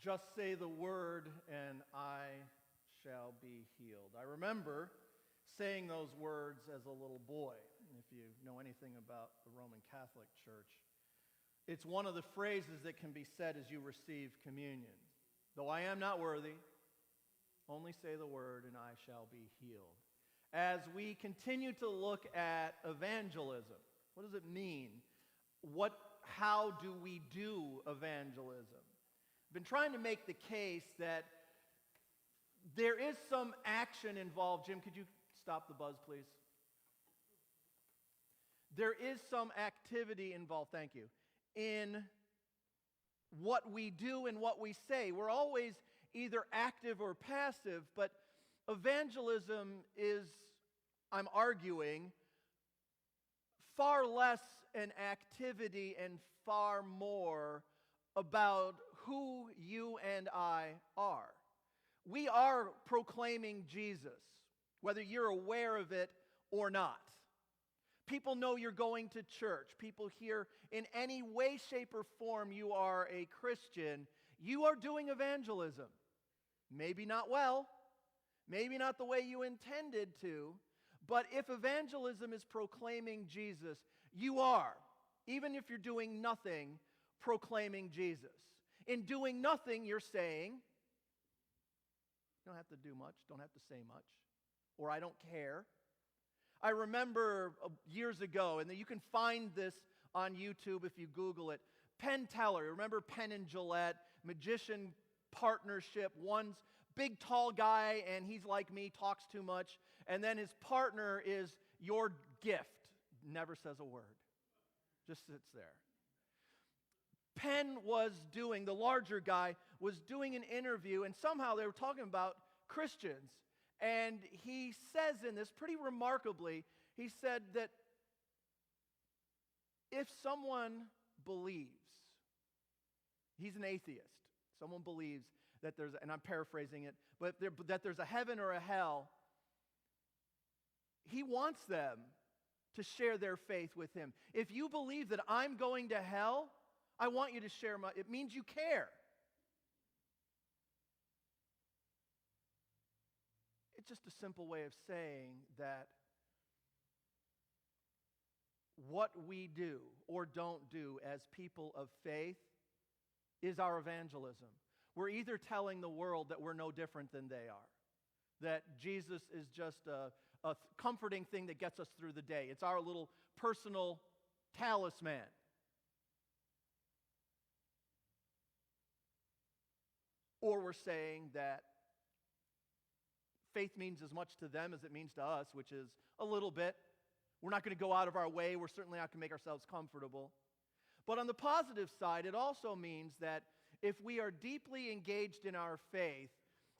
Just say the word and I shall be healed. I remember saying those words as a little boy. If you know anything about the Roman Catholic Church, it's one of the phrases that can be said as you receive communion. Though I am not worthy, only say the word and I shall be healed. As we continue to look at evangelism, what does it mean? How do we do evangelism? I've been trying to make the case that there is some action involved. Jim, could you stop the buzz, please? There is some activity involved, thank you, in what we do and what we say. We're always either active or passive, but evangelism is, I'm arguing, far less an activity and far more about who you and I are. We are proclaiming Jesus, whether you're aware of it or not. People know you're going to church. People hear in any way, shape, or form you are a Christian. You are doing evangelism. Maybe not well, maybe not the way you intended to, but if evangelism is proclaiming Jesus, you are, even if you're doing nothing, proclaiming Jesus. In doing nothing, you're saying, you don't have to do much, don't have to say much, or I don't care. I remember years ago, and you can find this on YouTube if you Google it, Penn Teller, remember Penn and Jillette, magician partnership. One's big tall guy and he's like me, talks too much, and then his partner is your gift, never says a word, just sits there. Penn was doing, the larger guy, was doing an interview, and somehow they were talking about Christians. And he says in this, pretty remarkably, he said that if someone believes, he's an atheist, someone believes that there's, and I'm paraphrasing it, but that there's a heaven or a hell, he wants them to share their faith with him. If you believe that I'm going to hell, I want you to share it means you care. It's just a simple way of saying that what we do or don't do as people of faith is our evangelism. We're either telling the world that we're no different than they are, that Jesus is just a comforting thing that gets us through the day. It's our little personal talisman. Or we're saying that faith means as much to them as it means to us, which is a little bit. We're not going to go out of our way. We're certainly not going to make ourselves comfortable. But on the positive side, it also means that if we are deeply engaged in our faith,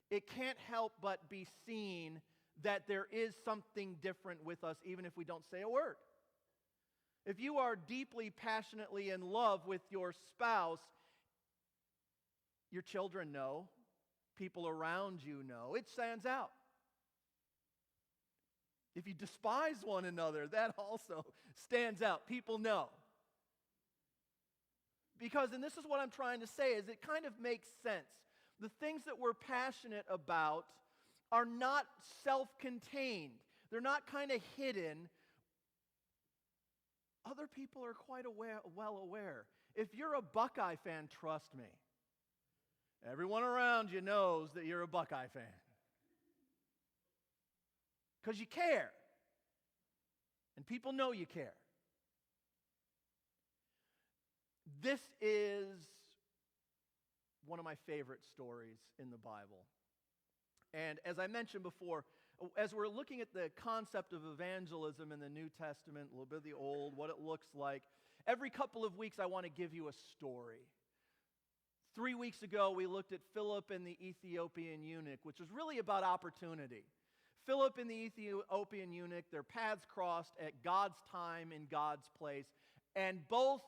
it can't help but be seen that there is something different with us, even if we don't say a word. If you are deeply, passionately in love with your spouse, your children know, people around you know, it stands out. If you despise one another, that also stands out. People know. Because, and this is what I'm trying to say, is it kind of makes sense. The things that we're passionate about are not self-contained. They're not kind of hidden. Other people are quite well aware. If you're a Buckeye fan, trust me, everyone around you knows that you're a Buckeye fan. Because you care. And people know you care. This is one of my favorite stories in the Bible. And as I mentioned before, as we're looking at the concept of evangelism in the New Testament, a little bit of the Old, what it looks like, every couple of weeks I want to give you a story. 3 weeks ago, we looked at Philip and the Ethiopian eunuch, which was really about opportunity. Philip and the Ethiopian eunuch, their paths crossed at God's time in God's place. And both,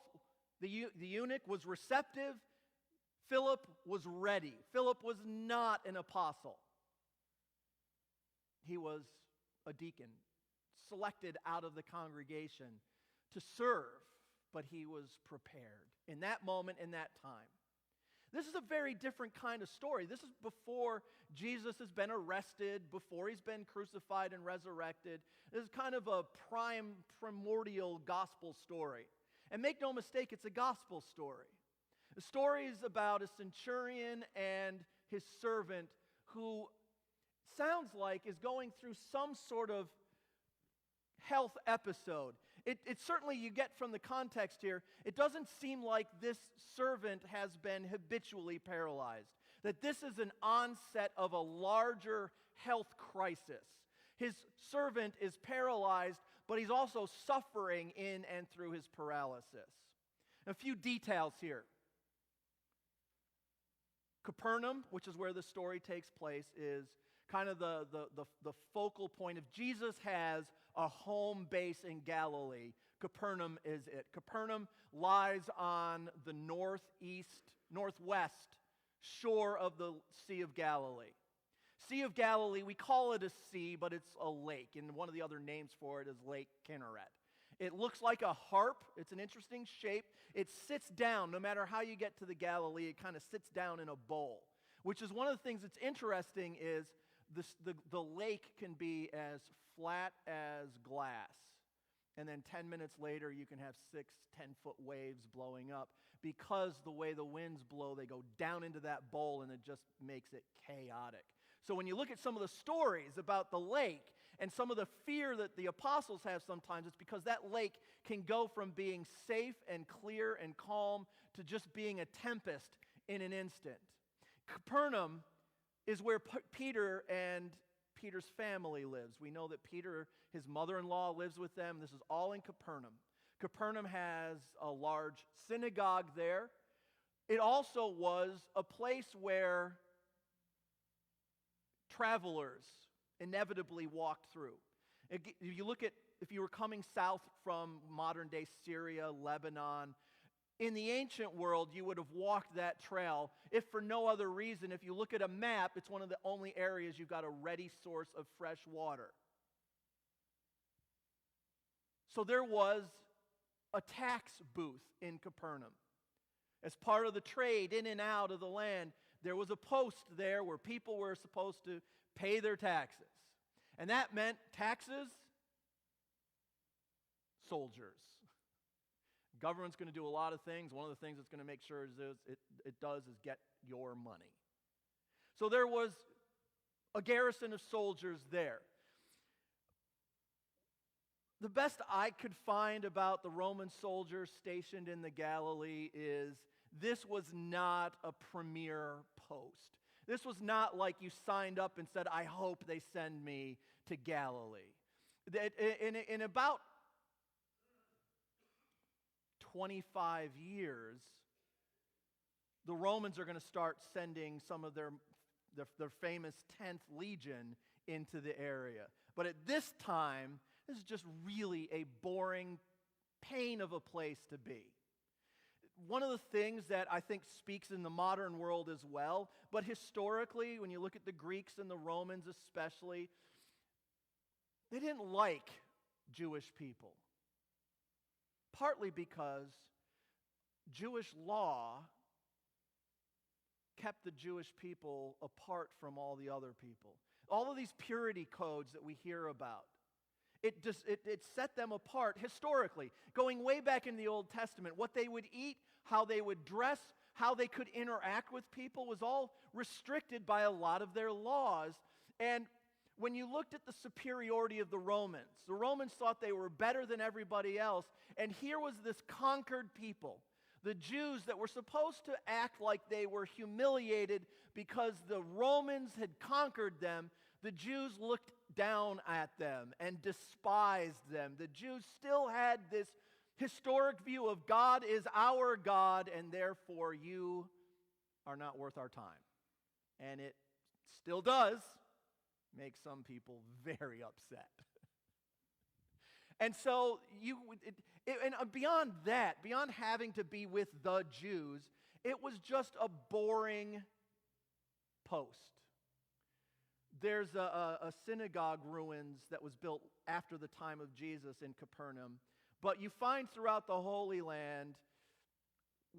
the eunuch was receptive, Philip was ready. Philip was not an apostle. He was a deacon, selected out of the congregation to serve, but he was prepared in that moment, in that time. This is a very different kind of story. This is before Jesus has been arrested, before he's been crucified and resurrected. This is kind of a primordial gospel story. And make no mistake, it's a gospel story. The story is about a centurion and his servant who sounds like is going through some sort of health episode. It certainly, you get from the context here, it doesn't seem like this servant has been habitually paralyzed, that this is an onset of a larger health crisis. His servant is paralyzed, but he's also suffering in and through his paralysis. A few details here. Capernaum, which is where the story takes place, is kind of the focal point. If Jesus has a home base in Galilee, Capernaum is it. Capernaum lies on the northwest shore of the Sea of Galilee. Sea of Galilee, we call it a sea, but it's a lake, and one of the other names for it is Lake Kinneret. It looks like a harp. It's an interesting shape. It sits down. No matter how you get to the Galilee, it kind of sits down in a bowl, which is one of the things that's interesting is the lake can be as flat as glass. And then 10 minutes later, you can have 6 10-foot waves blowing up. Because the way the winds blow, they go down into that bowl, and it just makes it chaotic. So when you look at some of the stories about the lake and some of the fear that the apostles have sometimes, it's because that lake can go from being safe and clear and calm to just being a tempest in an instant. Capernaum is where Peter and Peter's family lives. We know that Peter, his mother-in-law, lives with them. This is all in Capernaum. Capernaum has a large synagogue there. It also was a place where travelers inevitably walked through. If you were coming south from modern-day Syria, Lebanon, in the ancient world, you would have walked that trail, if for no other reason. If you look at a map, it's one of the only areas you've got a ready source of fresh water. So there was a tax booth in Capernaum. As part of the trade in and out of the land, there was a post there where people were supposed to pay their taxes. And that meant taxes, soldiers. Government's going to do a lot of things. One of the things it's going to make sure it does is get your money. So there was a garrison of soldiers there. The best I could find about the Roman soldiers stationed in the Galilee is this was not a premier post. This was not like you signed up and said, I hope they send me to Galilee. In about 25 years, the Romans are going to start sending some of their famous 10th Legion into the area. But at this time, this is just really a boring pain of a place to be. One of the things that I think speaks in the modern world as well, but historically, when you look at the Greeks and the Romans especially, they didn't like Jewish people. Partly because Jewish law kept the Jewish people apart from all the other people. All of these purity codes that we hear about, it set them apart historically. Going way back in the Old Testament, what they would eat, how they would dress, how they could interact with people was all restricted by a lot of their laws. And when you looked at the superiority of the Romans thought they were better than everybody else. And here was this conquered people, the Jews that were supposed to act like they were humiliated because the Romans had conquered them. The Jews looked down at them and despised them. The Jews still had this historic view of God is our God, and therefore you are not worth our time. And it still does make some people very upset. And so beyond that, beyond having to be with the Jews, it was just a boring post. There's a synagogue ruins that was built after the time of Jesus in Capernaum, but you find throughout the Holy Land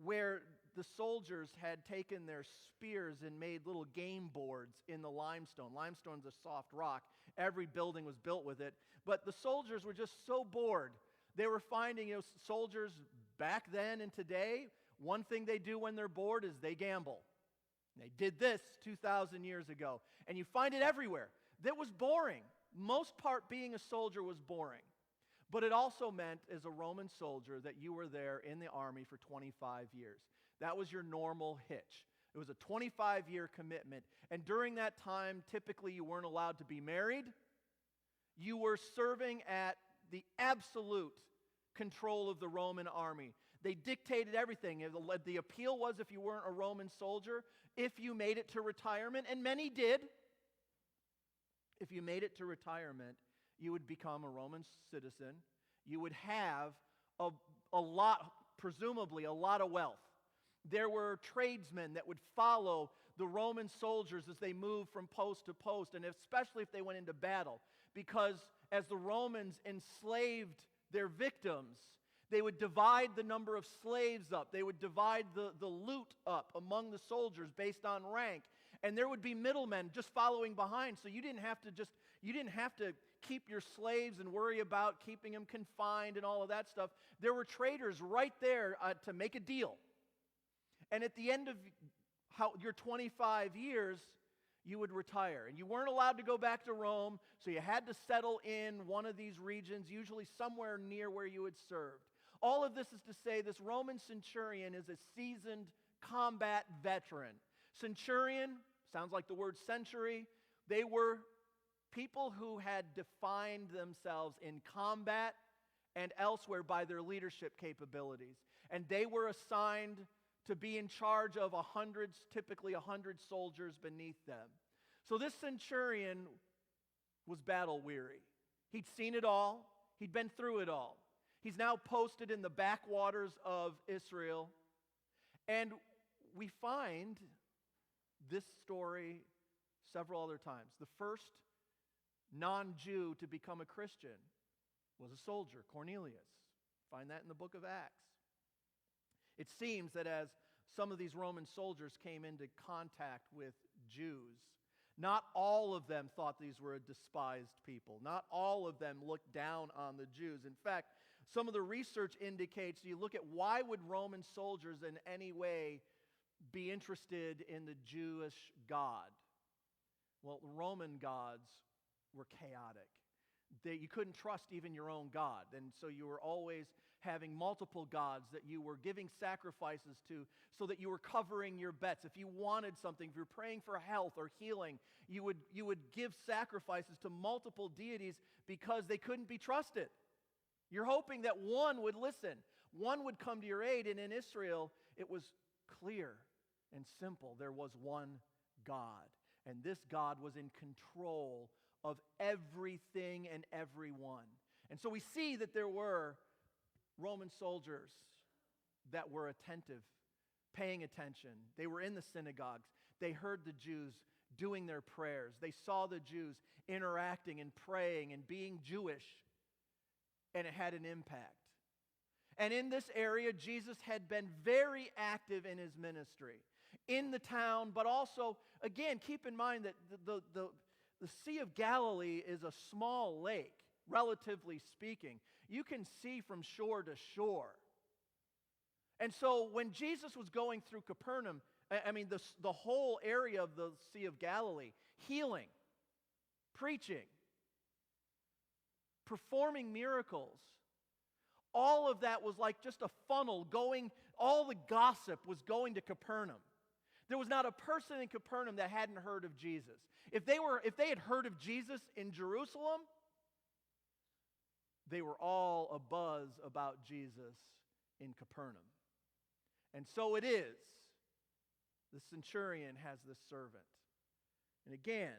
where the soldiers had taken their spears and made little game boards in the limestone. Limestone's a soft rock. Every building was built with it. But the soldiers were just so bored. They were finding, soldiers back then and today, one thing they do when they're bored is they gamble. They did this 2,000 years ago. And you find it everywhere. That was boring. Most part, being a soldier was boring. But it also meant, as a Roman soldier, that you were there in the army for 25 years. That was your normal hitch. It was a 25-year commitment. And during that time, typically you weren't allowed to be married. You were serving at the absolute control of the Roman army. They dictated everything. The appeal was, if you weren't a Roman soldier, if you made it to retirement, and many did, if you made it to retirement, you would become a Roman citizen. You would have a lot, presumably a lot of wealth. There were tradesmen that would follow the Roman soldiers as they moved from post to post, and especially if they went into battle, because as the Romans enslaved their victims, they would divide the number of slaves up. They would divide the loot up among the soldiers based on rank. And there would be middlemen just following behind, so you didn't have to keep your slaves and worry about keeping them confined and all of that stuff. There were traders right there to make a deal. And at the end of your 25 years, you would retire. And you weren't allowed to go back to Rome, so you had to settle in one of these regions, usually somewhere near where you had served. All of this is to say this Roman centurion is a seasoned combat veteran. Centurion, sounds like the word century. They were people who had defined themselves in combat and elsewhere by their leadership capabilities. And they were assigned to be in charge of typically 100 soldiers beneath them. So this centurion was battle weary. He'd seen it all. He'd been through it all. He's now posted in the backwaters of Israel. And we find this story several other times. The first non-Jew to become a Christian was a soldier, Cornelius. Find that in the book of Acts. It seems that as some of these Roman soldiers came into contact with Jews, not all of them thought these were a despised people. Not all of them looked down on the Jews. In fact, some of the research indicates, you look at why would Roman soldiers in any way be interested in the Jewish God? Well, the Roman gods were chaotic. You couldn't trust even your own God. And so you were always having multiple gods that you were giving sacrifices to so that you were covering your bets. If you wanted something, if you were praying for health or healing, you would give sacrifices to multiple deities because they couldn't be trusted. You're hoping that one would listen. One would come to your aid. And in Israel, it was clear and simple. There was one God. And this God was in control of everything and everyone. And so we see that there were Roman soldiers that were attentive, paying attention. They were in the synagogues. They heard the Jews doing their prayers. They saw the Jews interacting and praying and being Jewish. And it had an impact. And in this area, Jesus had been very active in his ministry. In the town, but also, again, keep in mind that the Sea of Galilee is a small lake, relatively speaking. You can see from shore to shore. And so when Jesus was going through Capernaum, the whole area of the Sea of Galilee, healing, preaching, performing miracles, all of that was like just a funnel going, all the gossip was going to Capernaum. There was not a person in Capernaum that hadn't heard of Jesus. If they had heard of Jesus in Jerusalem, they were all abuzz about Jesus in Capernaum. And so it is. The centurion has this servant. And again,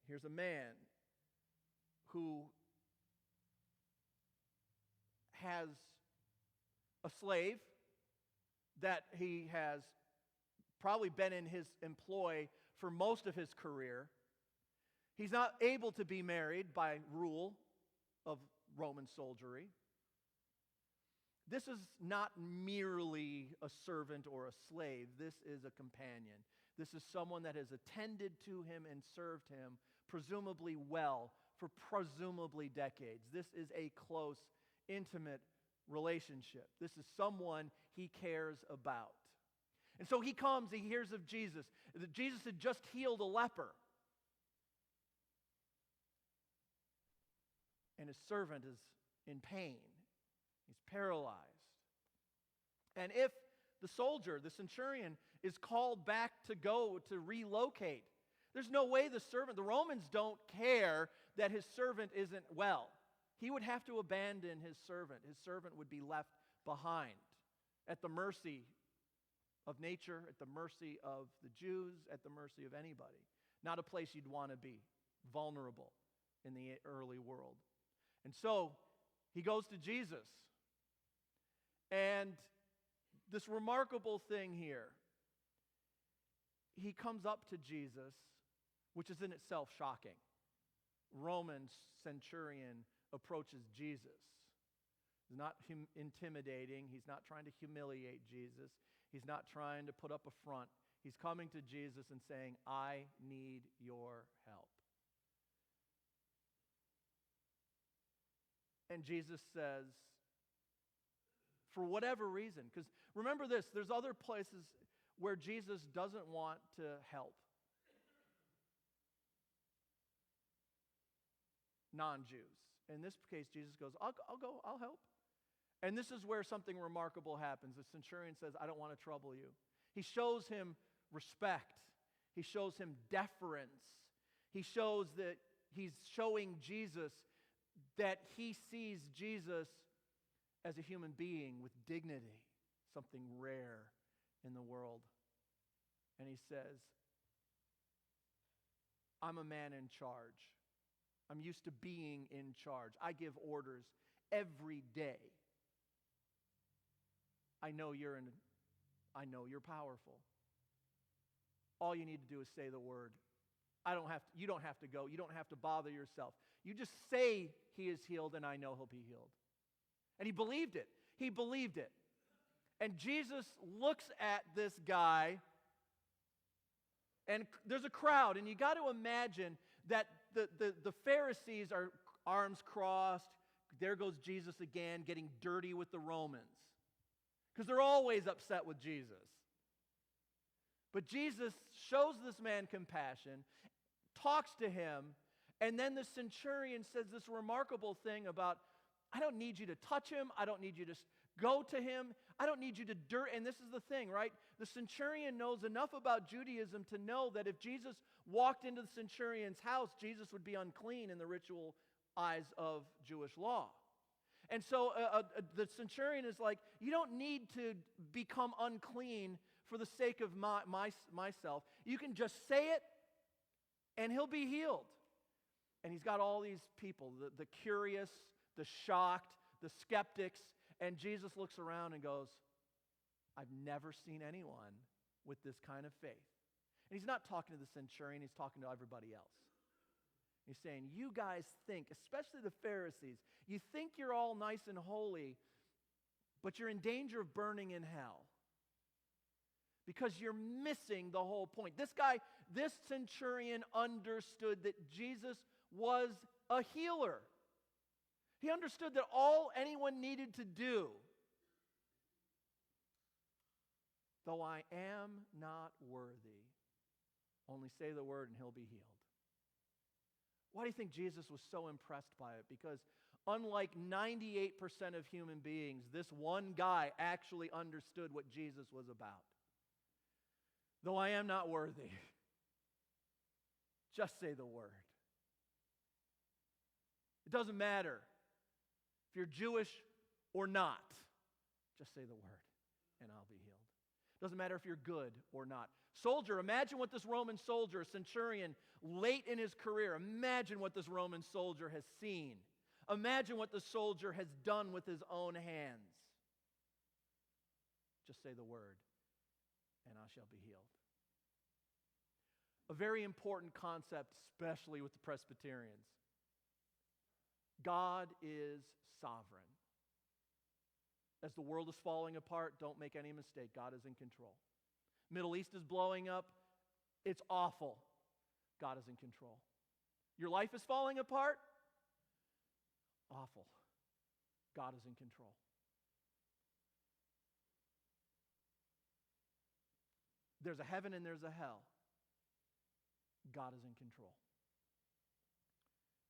here's a man who has a slave that he has probably been in his employ for most of his career. He's not able to be married by rule of Roman soldiery. This is not merely a servant or a slave. This is a companion. This is someone that has attended to him and served him, presumably well, for presumably decades. This is a close, intimate relationship. This is someone he cares about. And so he comes, he hears of Jesus. That Jesus had just healed a leper. And his servant is in pain. He's paralyzed. And if the soldier, the centurion, is called back to go to relocate, there's no way the Romans don't care that his servant isn't well. He would have to abandon his servant. His servant would be left behind at the mercy of nature, at the mercy of the Jews, at the mercy of anybody. Not a place you'd want to be, vulnerable in the early world. And so he goes to Jesus. And this remarkable thing here, he comes up to Jesus, which is in itself shocking. Roman centurion approaches Jesus. He's not intimidating. He's not trying to humiliate Jesus. He's not trying to put up a front. He's coming to Jesus and saying, I need your help. And Jesus says, for whatever reason, because remember this, there's other places where Jesus doesn't want to help non-Jews. In this case, Jesus goes, I'll go, I'll help. And this is where something remarkable happens. The centurion says, I don't want to trouble you. He shows him respect. He shows him deference. He shows that he's showing Jesus that he sees Jesus as a human being with dignity, something rare in the world. And he says, I'm a man in charge. I'm used to being in charge. I give orders every day. I know you're powerful. All you need to do is say the word. You don't have to go. You don't have to bother yourself. You just say he is healed and I know he'll be healed. And he believed it. He believed it. And Jesus looks at this guy, and there's a crowd, and you got to imagine that the Pharisees are arms crossed. There goes Jesus again, getting dirty with the Romans. Because they're always upset with Jesus. But Jesus shows this man compassion, talks to him, and then the centurion says this remarkable thing about, I don't need you to touch him. I don't need you to go to him. I don't need you to and this is the thing, right? The centurion knows enough about Judaism to know that if Jesus walked into the centurion's house, Jesus would be unclean in the ritual eyes of Jewish law. And so the centurion is like, you don't need to become unclean for the sake of myself. You can just say it, and he'll be healed. And he's got all these people, the curious, the shocked, the skeptics, and Jesus looks around and goes, I've never seen anyone with this kind of faith. And he's not talking to the centurion, he's talking to everybody else. He's saying, you guys think, especially the Pharisees, you think you're all nice and holy, but you're in danger of burning in hell. Because you're missing the whole point. This centurion understood that Jesus was a healer. He understood that all anyone needed to do, though I am not worthy, only say the word and he'll be healed. Why do you think Jesus was so impressed by it? Because unlike 98% of human beings, this one guy actually understood what Jesus was about. Though I am not worthy, just say the word. It doesn't matter if you're Jewish or not. Just say the word and I'll be healed. It doesn't matter if you're good or not. Soldier, imagine what this Roman soldier, a centurion, late in his career, imagine what this Roman soldier has seen. Imagine what the soldier has done with his own hands. Just say the word and I shall be healed. A very important concept, especially with the Presbyterians. God is sovereign. As the world is falling apart, don't make any mistake, God is in control. Middle East is blowing up. It's awful. God is in control. Your life is falling apart. Awful. God is in control. There's a heaven and there's a hell. God is in control.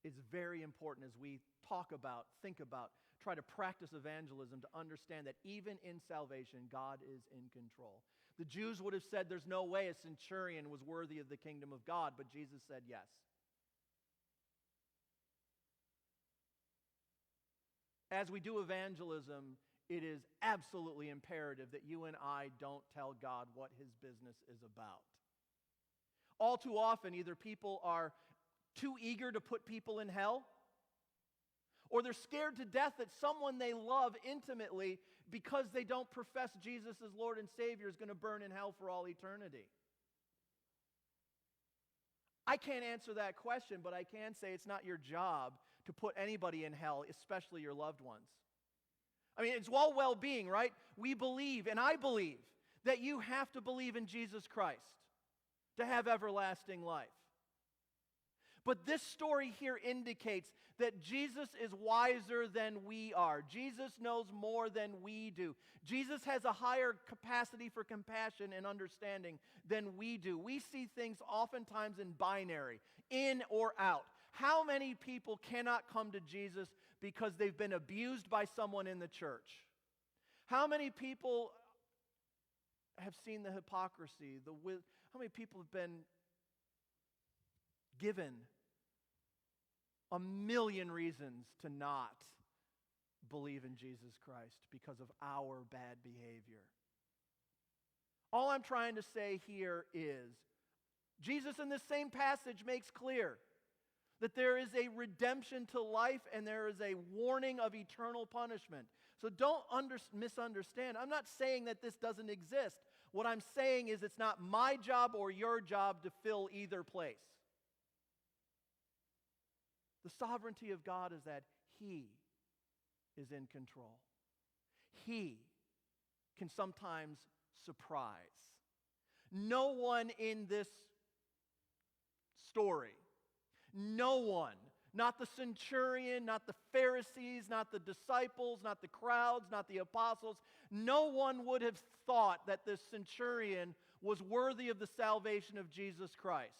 It's very important as we talk about, think about, try to practice evangelism to understand that even in salvation, God is in control. The Jews would have said there's no way a centurion was worthy of the kingdom of God, but Jesus said yes. As we do evangelism, it is absolutely imperative that you and I don't tell God what his business is about. All too often, either people are too eager to put people in hell, or they're scared to death that someone they love intimately, because they don't profess Jesus as Lord and Savior, is going to burn in hell for all eternity. I can't answer that question, but I can say it's not your job to put anybody in hell, especially your loved ones. I mean, it's all well-being, right? We believe, and I believe, that you have to believe in Jesus Christ to have everlasting life. But this story here indicates that Jesus is wiser than we are. Jesus knows more than we do. Jesus has a higher capacity for compassion and understanding than we do. We see things oftentimes in binary, in or out. How many people cannot come to Jesus because they've been abused by someone in the church? How many people have seen the hypocrisy? How many people have been given a million reasons to not believe in Jesus Christ because of our bad behavior? All I'm trying to say here is, Jesus in this same passage makes clear that there is a redemption to life and there is a warning of eternal punishment. So don't misunderstand. I'm not saying that this doesn't exist. What I'm saying is it's not my job or your job to fill either place. The sovereignty of God is that He is in control. He can sometimes surprise. No one in this story, no one, not the centurion, not the Pharisees, not the disciples, not the crowds, not the apostles, no one would have thought that this centurion was worthy of the salvation of Jesus Christ.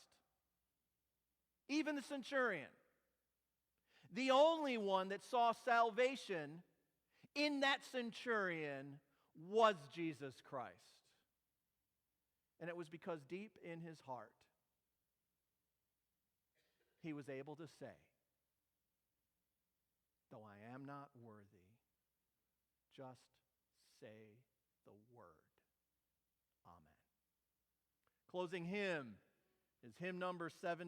Even the centurion. The only one that saw salvation in that centurion was Jesus Christ. And it was because deep in his heart, he was able to say, though I am not worthy, just say the word. Amen. Closing hymn is hymn number 7.